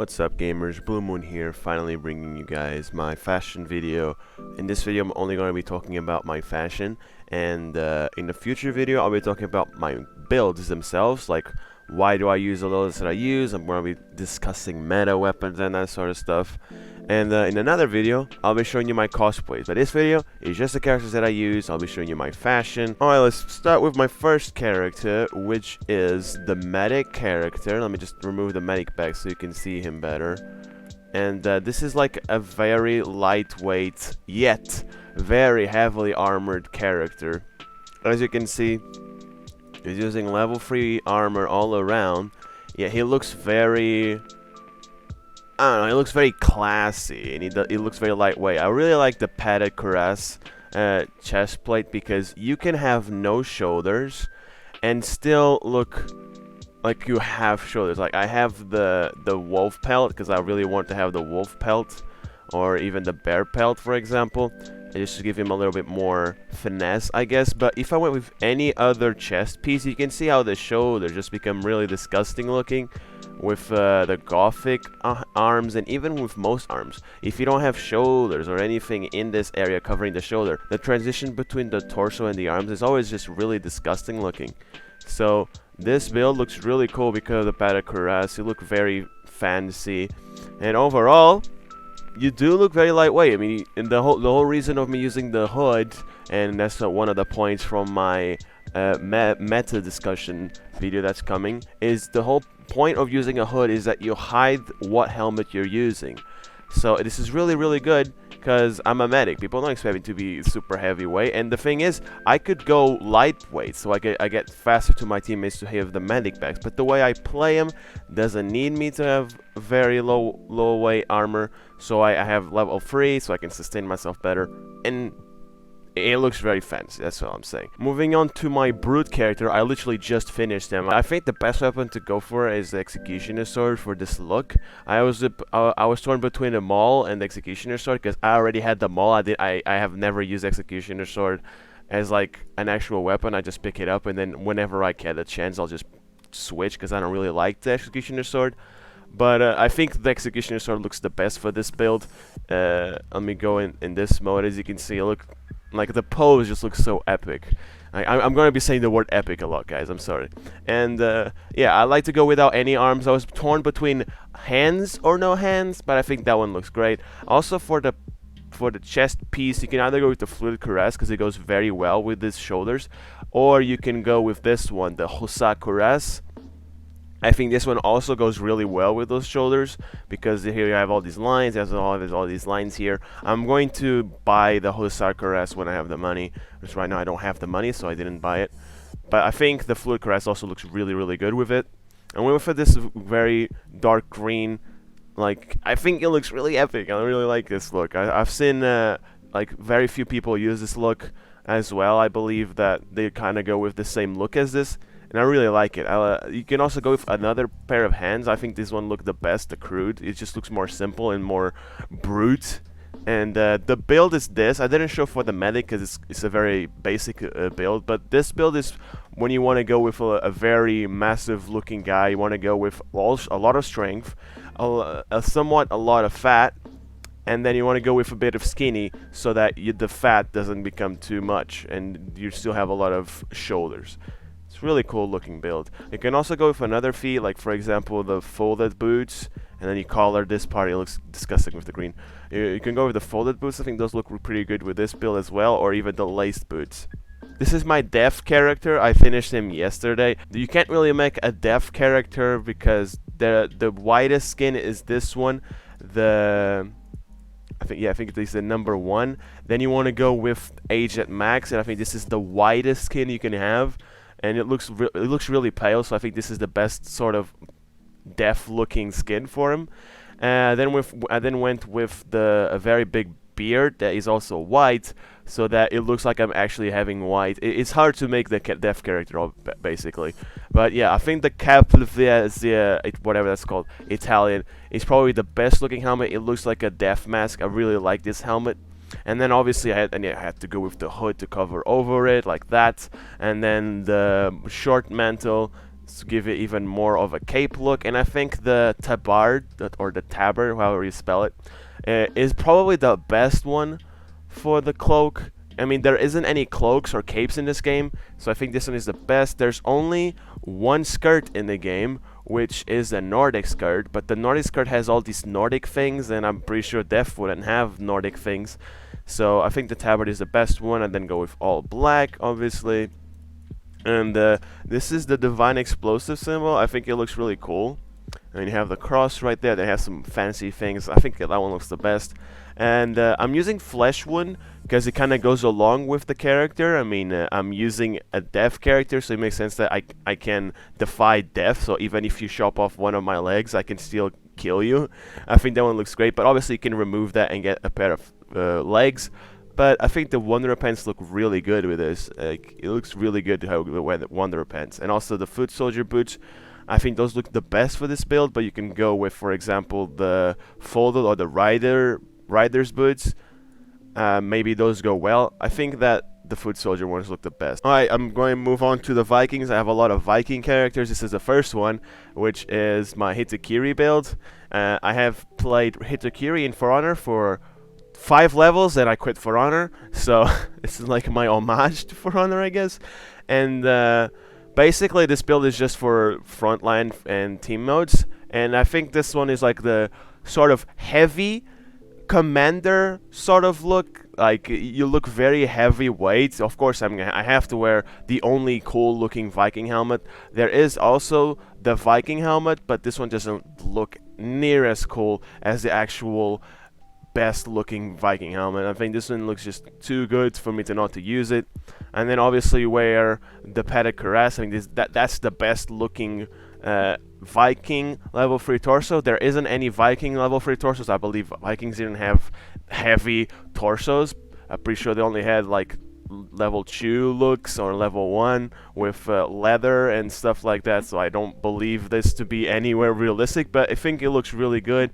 What's up gamers, Blue Moon here, finally bringing you guys my fashion video. In this video I'm only going to be talking about my fashion, and in the future video I'll be talking about my builds themselves, like why do I use the loads that I use. I'm going to be discussing meta weapons and that sort of stuff. And in another video, I'll be showing you my cosplays. But this video is just the characters that I use. I'll be showing you my fashion. Alright, let's start with my first character, which is the medic character. Let me just remove the medic bag so you can see him better. And this is like a very lightweight, yet very heavily armored character. As you can see, he's using level 3 armor all around. Yeah, he looks very... I don't know, he looks very classy, and he looks very lightweight. I really like the padded cuirass chest plate, because you can have no shoulders and still look like you have shoulders. Like, I have the wolf pelt because I really want to have the wolf pelt, or even the bear pelt, for example, just to give him a little bit more finesse, I guess. But if I went with any other chest piece, you can see how the shoulders just become really disgusting looking with the gothic arms, and even with most arms. If you don't have shoulders or anything in this area covering the shoulder, the transition between the torso and the arms is always just really disgusting looking. So this build looks really cool because of the padded cuirass. You look very fancy, and overall you do look very lightweight. I mean, and the whole reason of me using the hood, and that's one of the points from my meta discussion video that's coming, is the whole point of using a hood is that you hide what helmet you're using. So this is really good because I'm a medic. People don't expect me to be super heavyweight, and the thing is, I could go lightweight, so I get faster to my teammates to have the medic bags. But the way I play them doesn't need me to have very low weight armor, so I have level 3, so I can sustain myself better, and it looks very fancy, that's what I'm saying. Moving on to my brute character, I literally just finished him. I think the best weapon to go for is the Executioner Sword for this look. I was torn between the Maul and the Executioner Sword because I already had the Maul. I have never used Executioner Sword as like an actual weapon. I just pick it up, and then whenever I get a chance I'll just switch because I don't really like the Executioner Sword. But I think the Executioner Sword looks the best for this build. Let me go in this mode. As you can see, like the pose just looks so epic. I'm going to be saying the word epic a lot, guys. I'm sorry. And yeah, I like to go without any arms. I was torn between hands or no hands, but I think that one looks great. Also, for the chest piece, you can either go with the fluid cuirass because it goes very well with his shoulders, or you can go with this one, the Hussar cuirass. I think this one also goes really well with those shoulders because here you have all these lines. There's all these lines here. I'm going to buy the Hussar cuirass when I have the money. Because right now I don't have the money, so I didn't buy it. But I think the fluid cuirass also looks really good with it. And we went for this very dark green. Like, I think it looks really epic. I really like this look. I've seen like very few people use this look as well. I believe that they kind of go with the same look as this, and I really like it. You can also go with another pair of hands. I think this one looked the best, the crude. It just looks more simple and more brute. And the build is this. I didn't show for the medic because it's a very basic build, but this build is when you want to go with a very massive looking guy. You want to go with a lot of strength, somewhat a lot of fat, and then you want to go with a bit of skinny so that the fat doesn't become too much and you still have a lot of shoulders. It's really cool looking build. You can also go with another feat, like for example the folded boots, and then you color this part. It looks disgusting with the green. You can go with the folded boots. I think those look pretty good with this build as well, or even the laced boots. This is my deaf character. I finished him yesterday. You can't really make a deaf character because the widest skin is this one. I think this is the number 1. Then you want to go with age at max, and I think this is the widest skin you can have. And it looks really pale, so I think this is the best sort of deaf-looking skin for him. I then went with a very big beard that is also white, so that it looks like I'm actually having white. It's hard to make the deaf character, basically. But yeah, I think the Caplevia, whatever that's called, Italian, is probably the best-looking helmet. It looks like a death mask. I really like this helmet. And then obviously I had to go with the hood to cover over it like that, and then the short mantle to give it even more of a cape look. And I think the tabard, or the tabard, however you spell it, is probably the best one for the cloak. I mean, there isn't any cloaks or capes in this game, so I think this one is the best. There's only one skirt in the game, which is a Nordic skirt, but the Nordic skirt has all these Nordic things, and I'm pretty sure Def wouldn't have Nordic things. So I think the tabard is the best one, and then go with all black, obviously. And this is the Divine Explosive symbol. I think it looks really cool. And you have the cross right there. They have some fancy things. I think that one looks the best. And I'm using Flesh Wound because it kind of goes along with the character. I mean, I'm using a death character, so it makes sense that I can defy death. So even if you chop off one of my legs, I can still kill you. I think that one looks great. But obviously, you can remove that and get a pair of legs. But I think the Wanderer pants look really good with this. Like, it looks really good to wear the Wanderer pants. And also the Foot Soldier boots. I think those look the best for this build, but you can go with, for example, the folded or the rider's boots. Maybe those go well. I think that the Foot Soldier ones look the best. Alright, I'm going to move on to the Vikings. I have a lot of Viking characters. This is the first one, which is my Hitokiri build. I have played Hitokiri in For Honor for 5 levels, and I quit For Honor. So this is like my homage to For Honor, I guess. And basically, this build is just for frontline and team modes, and I think this one is like the sort of heavy commander sort of look. Like, you look very heavyweight. Of course, I have to wear the only cool looking Viking helmet. There is also the Viking helmet, but this one doesn't look near as cool as the actual best looking Viking helmet. I think this one looks just too good for me to not to use it. And then obviously wear the padded cuirass. I think that's the best looking Viking level 3 torso. There isn't any Viking level 3 torsos. I believe Vikings didn't have heavy torsos. I'm pretty sure they only had like level 2 looks or level 1 with leather and stuff like that. So I don't believe this to be anywhere realistic, but I think it looks really good.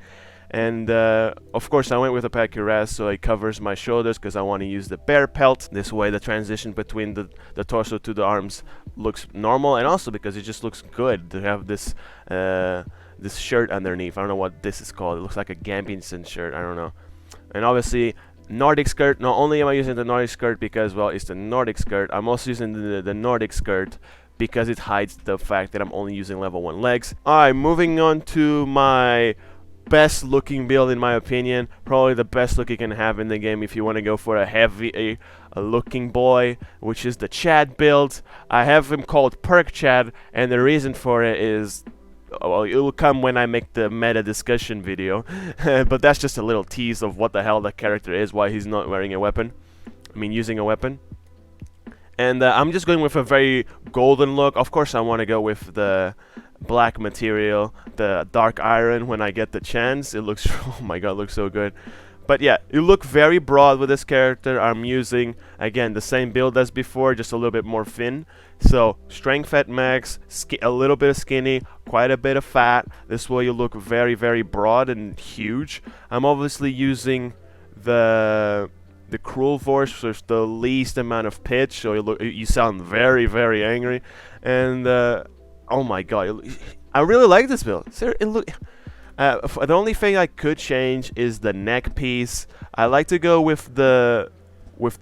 And of course I went with a padded cuirass, so it covers my shoulders because I want to use the bear pelt. This way the transition between the torso to the arms looks normal, and also because it just looks good to have this this shirt underneath. I don't know what this is called. It looks like a Gambinson shirt. I don't know. And obviously Nordic skirt. Not only am I using the Nordic skirt because, well, it's the Nordic skirt, I'm also using the Nordic skirt because it hides the fact that I'm only using level 1 legs. Alright, moving on to my best looking build, in my opinion. Probably the best look you can have in the game if you want to go for a heavy looking boy, which is the Chad build. I have him called Perk Chad, and the reason for it is, well, it will come when I make the meta discussion video. But that's just a little tease of what the hell the character is, why he's not wearing a weapon. I mean, using a weapon. And I'm just going with a very golden look. Of course I want to go with the black material, the dark iron when I get the chance. It looks, oh my god, it looks so good. But yeah, you look very broad with this character. I'm using, again, the same build as before, just a little bit more thin. So, strength at max, a little bit of skinny, quite a bit of fat. This way you look very, very broad and huge. I'm obviously using the cruel voice, so it's the least amount of pitch, so you sound very, very angry. And oh my god, I really like this build. The only thing I could change is the neck piece. I like to go with the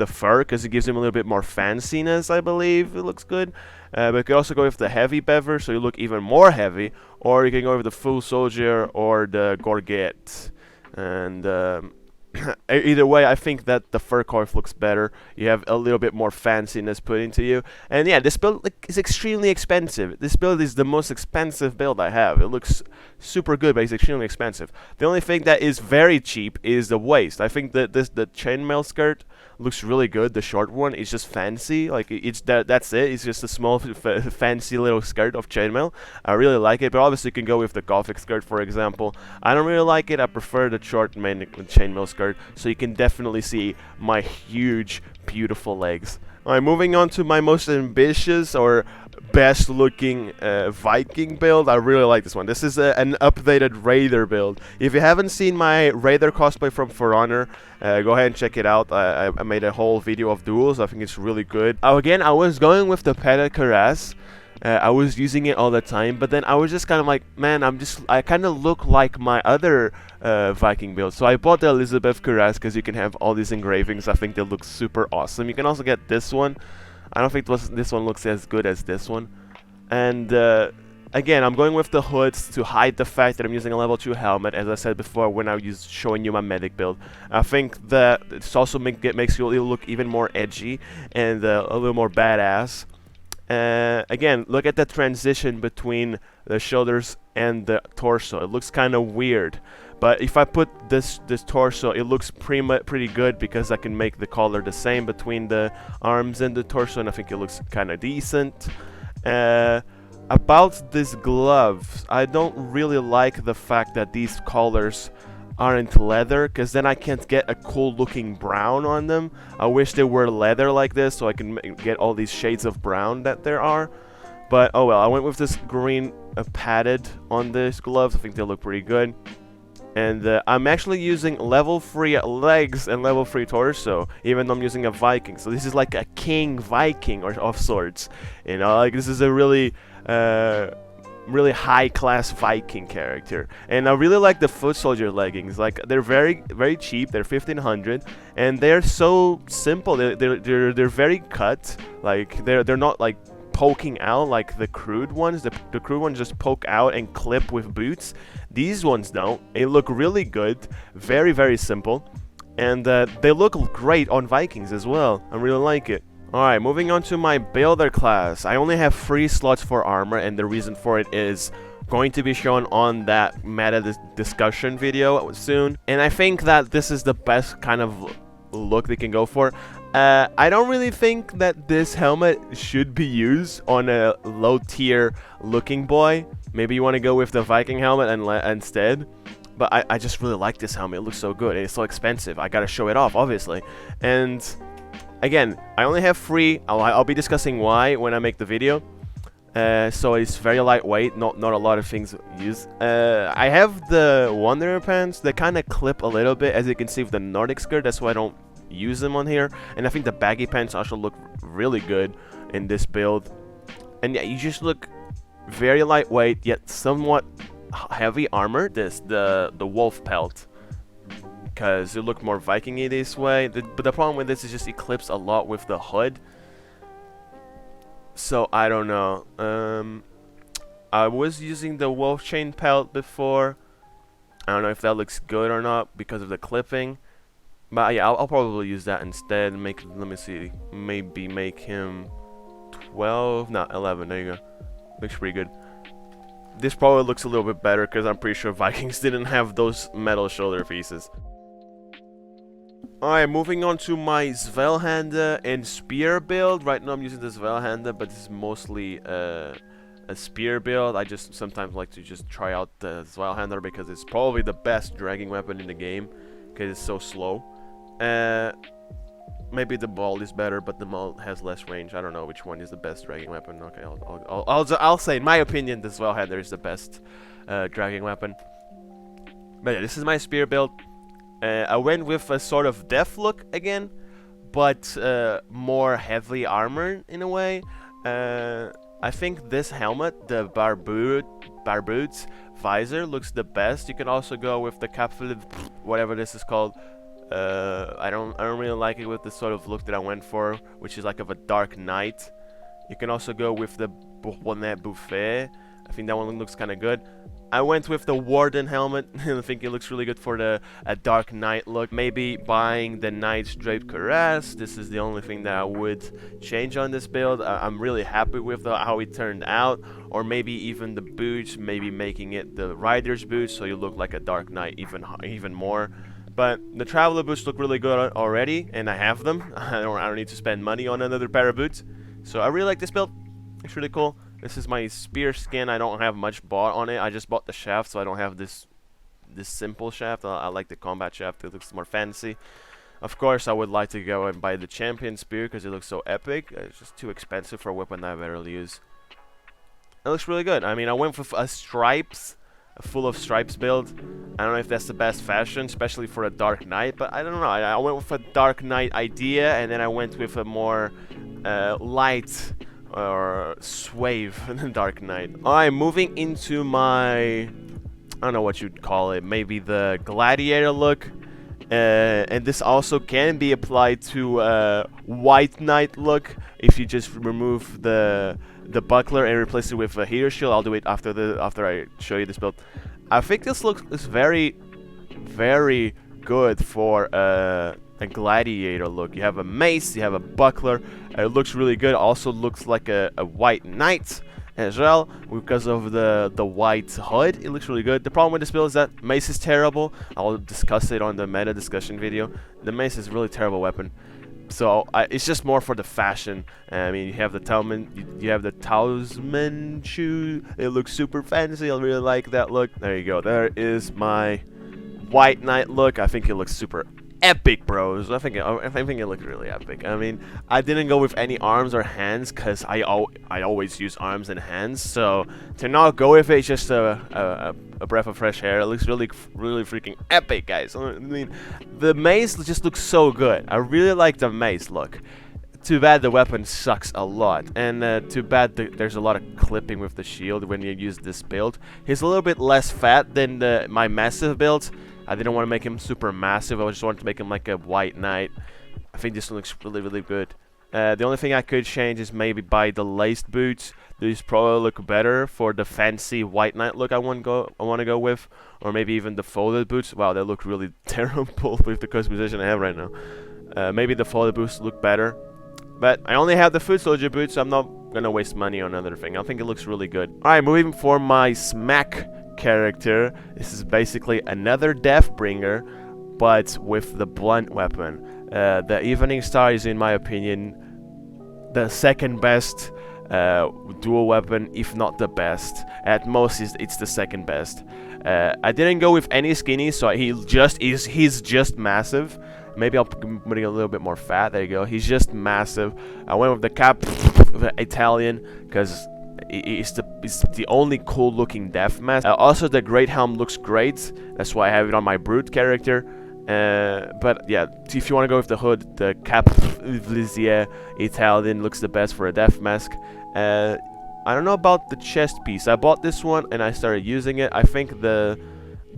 fur because it gives him a little bit more fanciness. I believe it looks good. But you can also go with the heavy beaver, so you look even more heavy. Or you can go with the full soldier or the gorget. And either way, I think that the fur coif looks better. You have a little bit more fanciness put into you. And yeah, this build is extremely expensive. This build is the most expensive build I have. It looks super good, but it's extremely expensive. The only thing that is very cheap is the waist. I think that the chainmail skirt looks really good. The short one is just fancy. Like, that's it. It's just a small fancy little skirt of chainmail. I really like it, but obviously you can go with the Gothic skirt, for example. I don't really like it. I prefer the short chainmail skirt, so you can definitely see my huge, beautiful legs. Alright, moving on to my most ambitious or best looking Viking build. I really like this one. This is an updated Raider build. If you haven't seen my Raider cosplay from For Honor, go ahead and check it out. I made a whole video of duels. I think it's really good. Again, I was going with the padded cuirass I was using it all the time, but then I was just kind of like, man, I kind of look like my other Viking build. So I bought the Elizabeth Cuirass because you can have all these engravings. I think they look super awesome. You can also get this one. I don't think this one looks as good as this one. And again, I'm going with the hoods to hide the fact that I'm using a level 2 helmet, as I said before when I was showing you my medic build. I think that it's also makes you look even more edgy and a little more badass. Again, look at the transition between the shoulders and the torso. It looks kind of weird, but if I put this torso, it looks pretty good because I can make the color the same between the arms and the torso, and I think it looks kind of decent. About these gloves, I don't really like the fact that these collars aren't leather, because then I can't get a cool looking brown on them. I wish they were leather like this so I can get all these shades of brown that there are. But oh well, I went with this green padded on these gloves. I think they look pretty good. And I'm actually using level 3 legs and level 3 torso, even though I'm using a Viking. So this is like a king Viking or of sorts. You know, like this is a really really high-class Viking character. And I really like the foot soldier leggings. Like, they're very cheap. They're 1500, and they're so simple. They're very cut. Like, they're not like poking out like the crude ones. The crude ones just poke out and clip with boots. These ones don't. They look really good. Very simple, and they look great on Vikings as well. I really like it. Alright, moving on to my builder class. I only have 3 slots for armor, and the reason for it is going to be shown on that meta discussion video soon. And I think that this is the best kind of look they can go for. I don't really think that this helmet should be used on a low tier looking boy. Maybe you want to go with the Viking helmet instead. But I just really like this helmet. It looks so good. It's so expensive. I gotta show it off, obviously. And again, I only have 3. I'll be discussing why when I make the video. So it's very lightweight, not a lot of things used. I have the Wanderer pants that kind of clip a little bit, as you can see with the Nordic skirt. That's why I don't use them on here. And I think the baggy pants also look really good in this build. And yeah, you just look very lightweight yet somewhat heavy armor. The wolf pelt, because it looked more Viking-y this way. But the problem with this is just it clips a lot with the hood. So I don't know. I was using the wolf chain pelt before. I don't know if that looks good or not because of the clipping. But yeah, I'll probably use that instead. Let me see. Maybe make him 12. No, 11. There you go. Looks pretty good. This probably looks a little bit better because I'm pretty sure Vikings didn't have those metal shoulder pieces. Alright, moving on to my Svelhande and spear build. Right now I'm using the Svelhande, but this is mostly a spear build. I just sometimes like to just try out the Svelhande because it's probably the best dragging weapon in the game because it's so slow. Maybe the ball is better, but the maul has less range. I don't know which one is the best dragging weapon. Okay, I'll say in my opinion the Svelhande is the best dragging weapon. But yeah, this is my spear build. I went with a sort of death look again, but more heavily armored in a way. I think this helmet, the Barbuds visor, looks the best. You can also go with the Capflid, whatever this is called. I don't really like it with the sort of look that I went for, which is like of a dark knight. You can also go with the Bonnet Buffet. I think that one looks kind of good. I went with the Warden helmet. I think it looks really good for a Dark Knight look. Maybe buying the Knight's Draped Cuirass. This is the only thing that I would change on this build. I'm really happy with how it turned out. Or maybe even the boots, maybe making it the Rider's boots so you look like a Dark Knight even more. But the Traveler boots look really good already, and I have them. I don't need to spend money on another pair of boots. So I really like this build. It's really cool. This is my spear skin. I don't have much bought on it. I just bought the shaft, so I don't have this simple shaft. I like the combat shaft. It looks more fancy. Of course, I would like to go and buy the champion spear because it looks so epic. It's just too expensive for a weapon that I rarely use. It looks really good. I mean, I went with a full of stripes build. I don't know if that's the best fashion, especially for a Dark Knight, but I don't know. I went with a Dark Knight idea, and then I went with a more light or Swave in the Dark Knight. Alright, moving into my, I don't know what you'd call it, maybe the Gladiator look. And this also can be applied to White Knight look if you just remove the buckler and replace it with a heater shield. I'll do it after I show you this build. I think this look is very, very good for a gladiator look. You have a mace, you have a buckler. It looks really good. Also looks like a white knight as well because of the white hood. It looks really good. The problem with this build is that mace is terrible. I'll discuss it on the meta discussion video. The mace is a really terrible weapon. So it's just more for the fashion. I mean, you have the talisman shoe. It looks super fancy. I really like that look. There you go. There is my white knight look. I think it looks super epic, bros. I think it looks really epic. I mean, I didn't go with any arms or hands because I always use arms and hands. So to not go with it, it's just a breath of fresh air. It looks really freaking epic, guys. I mean, the mace just looks so good. I really like the mace look. Too bad the weapon sucks a lot, and too bad there's a lot of clipping with the shield when you use this build. He's a little bit less fat than my massive build. I didn't want to make him super massive. I just wanted to make him like a white knight. I think this one looks really good. The only thing I could change is maybe buy the laced boots. These probably look better for the fancy white knight look I want to go with, or maybe even the folded boots. Wow, they look really terrible with the customization I have right now. Maybe the folded boots look better, but I only have the foot soldier boots, so I'm not gonna waste money on another thing. I think it looks really good. All right, moving for my smack character. This is basically another Deathbringer, but with the blunt weapon. The Evening Star is, in my opinion, the second best dual weapon, if not the best. At most, it's the second best. I didn't go with any skinny, so he's just massive. Maybe I'll put him a little bit more fat. There you go. He's just massive. I went with the Cap, the Italian, because it's the only cool looking death mask. Also, the Great Helm looks great. That's why I have it on my Brute character. But yeah, if you want to go with the hood, the Cap Vlizier Italian looks the best for a death mask. I don't know about the chest piece. I bought this one and I started using it. I think the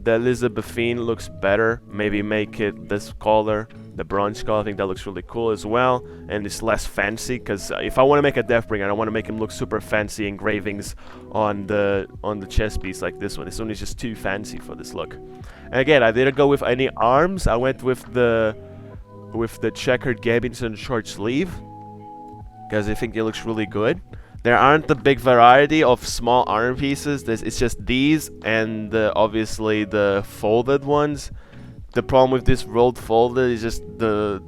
Elizabethine looks better. Maybe make it this color, the bronze color. I think that looks really cool as well, and it's less fancy. Because if I want to make a Deathbringer, I don't want to make him look super fancy engravings on the chest piece like this one. This one is just too fancy for this look. And again, I didn't go with any arms. I went with the checkered Gabinson short sleeve because I think it looks really good. There aren't the big variety of small arm pieces. It's just these and obviously the folded ones. The problem with this rolled folded is just the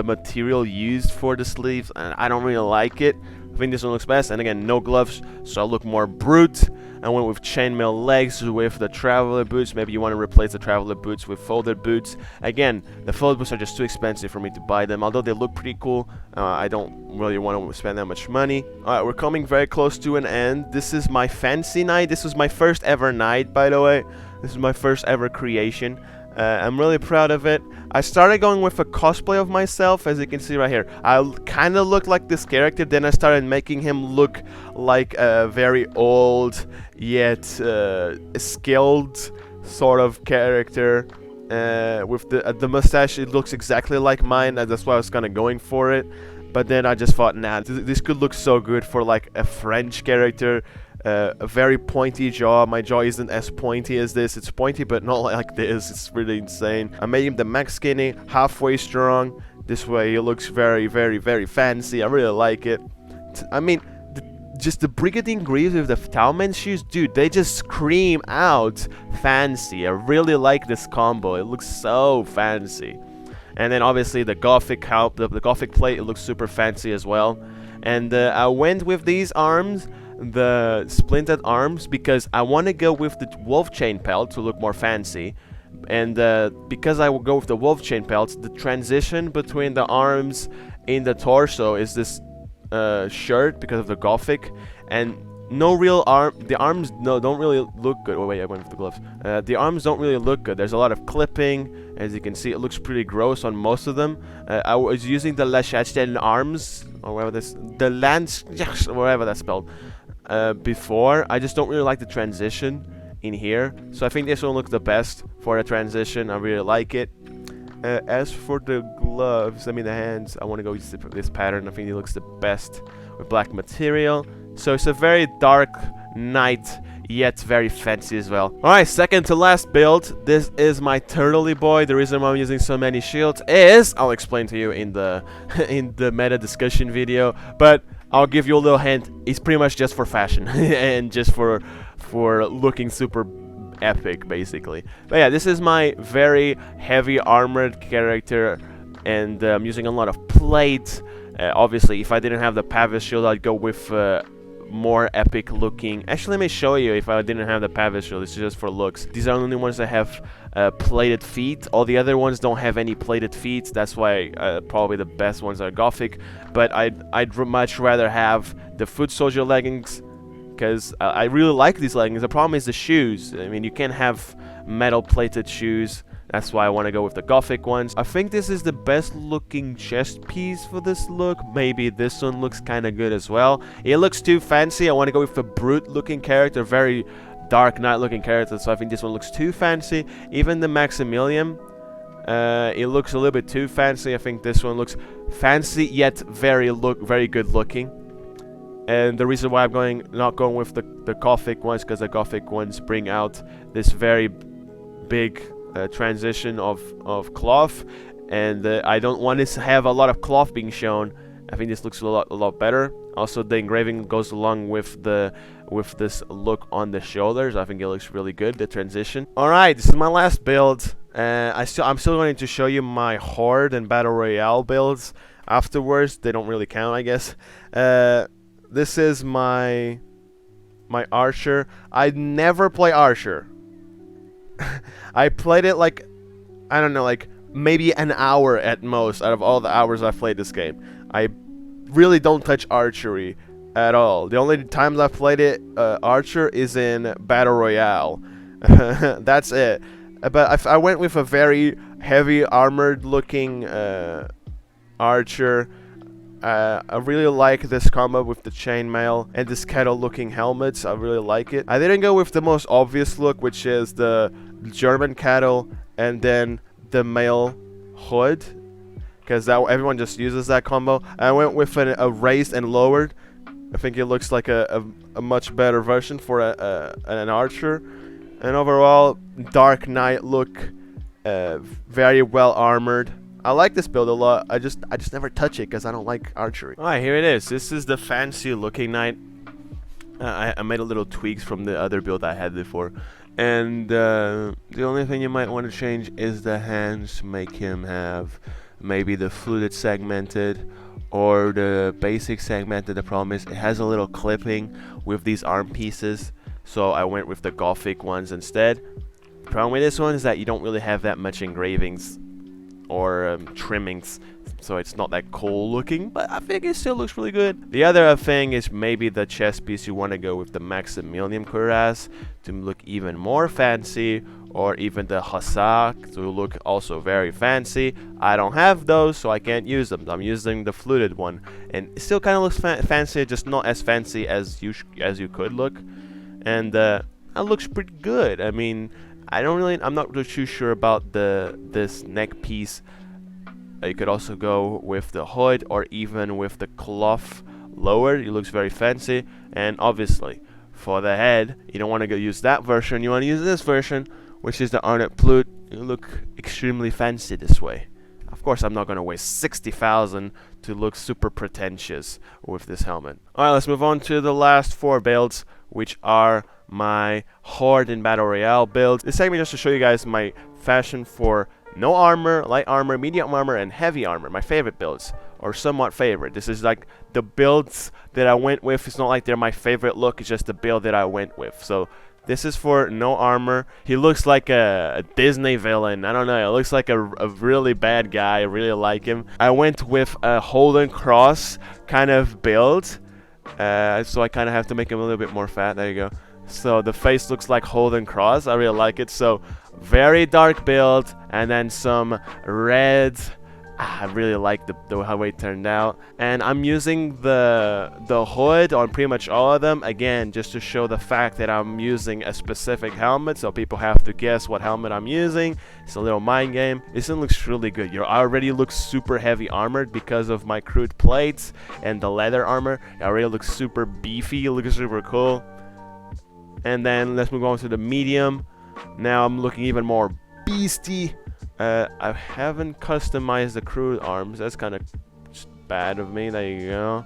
material used for the sleeves, and I don't really like it. I think this one looks best. And again, no gloves, so I look more brute. I went with chainmail legs with the traveler boots. Maybe you want to replace the traveler boots with folded boots. Again, the folded boots are just too expensive for me to buy them. Although they look pretty cool, I don't really want to spend that much money. Alright, we're coming very close to an end. This is my fancy knight. This was my first ever knight, by the way. This is my first ever creation. I'm really proud of it. I started going with a cosplay of myself, as you can see right here. I kind of looked like this character, then I started making him look like a very old yet skilled sort of character. With the mustache, it looks exactly like mine, and that's why I was kind of going for it. But then I just thought, nah, this could look so good for like a French character. A very pointy jaw. My jaw isn't as pointy as this. It's pointy, but not like this. It's really insane. I made him the max skinny, halfway strong. This way he looks very fancy. I really like it. I mean, just the Brigandine Greaves with the Talman shoes, dude, they just scream out fancy. I really like this combo. It looks so fancy. And then obviously the Gothic help, the Gothic plate, it looks super fancy as well. And I went with these arms, the splintered arms, because I want to go with the wolf chain pelt to look more fancy. And because I will go with the wolf chain pelts, the transition between the arms in the torso is this shirt because of the Gothic, and no real the arms don't really look good. Oh wait, I went with the gloves. The arms don't really look good. There's a lot of clipping. As you can see, it looks pretty gross on most of them. I was using the Liechtenstein arms, or whatever this, the Lance, whatever that's spelled, before. I just don't really like the transition in here. So I think this one looks the best for the transition. I really like it. As for the gloves, I mean the hands, I want to go with this pattern. I think it looks the best with black material. So it's a very dark knight, yet very fancy as well. Alright, second to last build. This is my Turtley boy. The reason why I'm using so many shields is, I'll explain to you in the in the meta discussion video, but I'll give you a little hint. It's pretty much just for fashion and just for looking super epic, basically. But yeah, this is my very heavy armored character, and I'm using a lot of plate. Obviously, if I didn't have the Pavis shield, I'd go with more epic looking. Actually, let me show you. If I didn't have the Pavis shield, this is just for looks. These are the only ones that have plated feet. All the other ones don't have any plated feet. That's why probably the best ones are Gothic. But I'd much rather have the Foot Soldier leggings, because I really like these leggings. The problem is the shoes. I mean, you can't have metal plated shoes. That's why I want to go with the Gothic ones. I think this is the best looking chest piece for this look. Maybe this one looks kind of good as well. It looks too fancy. I want to go with the brute looking character, very dark knight looking character. So I think this one looks too fancy. Even the Maximilian, it looks a little bit too fancy. I think this one looks fancy yet very good looking. And the reason why I'm not going with the Gothic ones, because the Gothic ones bring out this very big transition of cloth, and I don't want to have a lot of cloth being shown. I think this looks a lot better. Also, the engraving goes along with this look on the shoulders. I think it looks really good, the transition. All right, this is my last build. I'm still going to show you my Horde and Battle Royale builds afterwards. They don't really count, I guess. This is my Archer. I never play Archer. I played it like, I don't know, like maybe an hour at most out of all the hours I've played this game. I really don't touch archery at all. The only times I've played it, Archer, is in Battle Royale. That's it. But I went with a very heavy armored looking Archer. I really like this combo with the chainmail and this kettle looking helmets. I really like it. I didn't go with the most obvious look, which is the German kettle and then the male hood, because everyone just uses that combo. I went with a raised and lowered. I think it looks like a much better version for an archer. And overall, Dark Knight look, very well armored. I like this build a lot. I just never touch it because I don't like archery. Alright, here it is. This is the fancy looking knight. I made a little tweaks from the other build I had before. And the only thing you might want to change is the hands. Make him have maybe the fluted segmented or the basic segmented. The problem is it has a little clipping with these arm pieces, so I went with the Gothic ones instead. The problem with this one is that you don't really have that much engravings or trimmings, so it's not that cool looking, but I think it still looks really good. The other thing is maybe the chest piece. You want to go with the Maximilian cuirass to look even more fancy, or even the Hussar to look also very fancy. I don't have those, so I can't use them. I'm using the fluted one, and it still kind of looks fancy, just not as fancy as you could look. And that looks pretty good. I mean, I'm not really too sure about this neck piece. You could also go with the hood or even with the cloth lowered. It looks very fancy. And obviously, for the head, you don't want to use that version. You want to use this version, which is the Arnet Plute. You look extremely fancy this way. Of course, I'm not going to waste 60,000 to look super pretentious with this helmet. Alright, let's move on to the last 4 builds, which are my Horde and Battle Royale builds. This segment just to show you guys my fashion for no armor, light armor, medium armor, and heavy armor. My favorite builds, or somewhat favorite. This is like the builds that I went with. It's not like they're my favorite look, it's just the build that I went with. So this is for no armor. He looks like a Disney villain. I don't know. It looks like a really bad guy. I really like him. I went with a Holden Cross kind of build. So I kind of have to make him a little bit more fat. There you go. So the face looks like Holden Cross. I really like it. So very dark build, and then some red. I really like the how it turned out. And I'm using the hood on pretty much all of them, again, just to show the fact that I'm using a specific helmet, so people have to guess what helmet I'm using. It's a little mind game. This one looks really good. You already look super heavy armored because of my crude plates and the leather armor. It already looks super beefy. It looks super cool. And then let's move on to the medium. Now I'm looking even more beastie. I haven't customized the crude arms. That's kind of bad of me. There you go.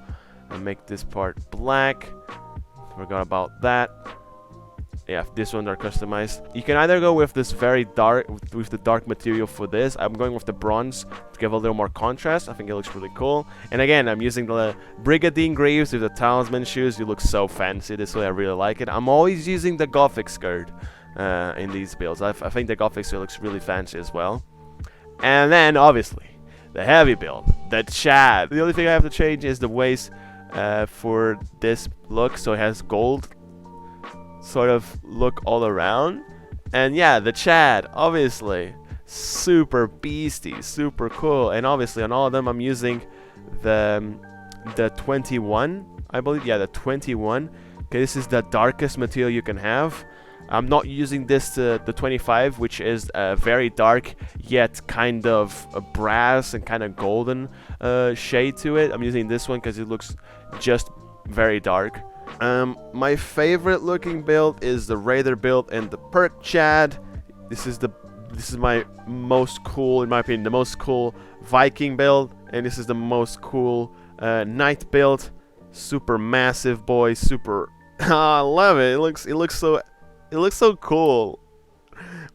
I make this part black. Forgot about that. Yeah, this ones are customized. You can either go with this very dark, with the dark material for this. I'm going with the bronze to give a little more contrast. I think it looks really cool. And again, I'm using the Brigandine Greaves with the Talisman shoes. You look so fancy this way. I really like it. I'm always using the Gothic skirt in these builds. I think the Gothic skirt looks really fancy as well. And then, obviously, the heavy build, the Chad. The only thing I have to change is the waist for this look, so it has gold sort of look all around. And yeah, the Chad, obviously, super beastie, super cool. And obviously on all of them I'm using the 21, I believe. Yeah, the 21. Okay, this is the darkest material you can have. I'm not using this the 25, which is very dark yet kind of a brass and kind of golden shade to it. I'm using this one because it looks just very dark. My favorite looking build is the Raider build and the Perk Chad. This is my most cool, in my opinion, the most cool Viking build, and this is the most cool Knight build. Super massive boy, super. I love it. It looks so cool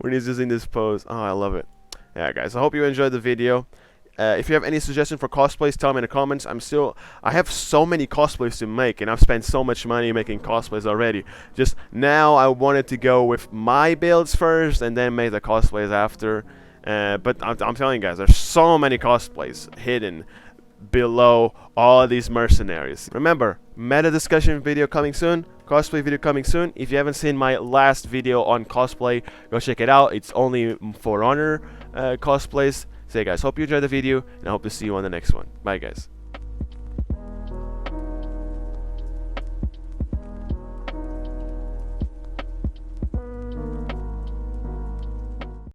when he's using this pose. Oh, I love it. Yeah, guys, I hope you enjoyed the video. If you have any suggestions for cosplays, tell me in the comments. I have so many cosplays to make, and I've spent so much money making cosplays already. Just now, I wanted to go with my builds first, and then make the cosplays after. But I'm telling you guys, there's so many cosplays hidden below all these mercenaries. Remember, meta discussion video coming soon, cosplay video coming soon. If you haven't seen my last video on cosplay, go check it out. It's only For Honor cosplays. So yeah, guys, hope you enjoyed the video, and I hope to see you on the next one. Bye, guys.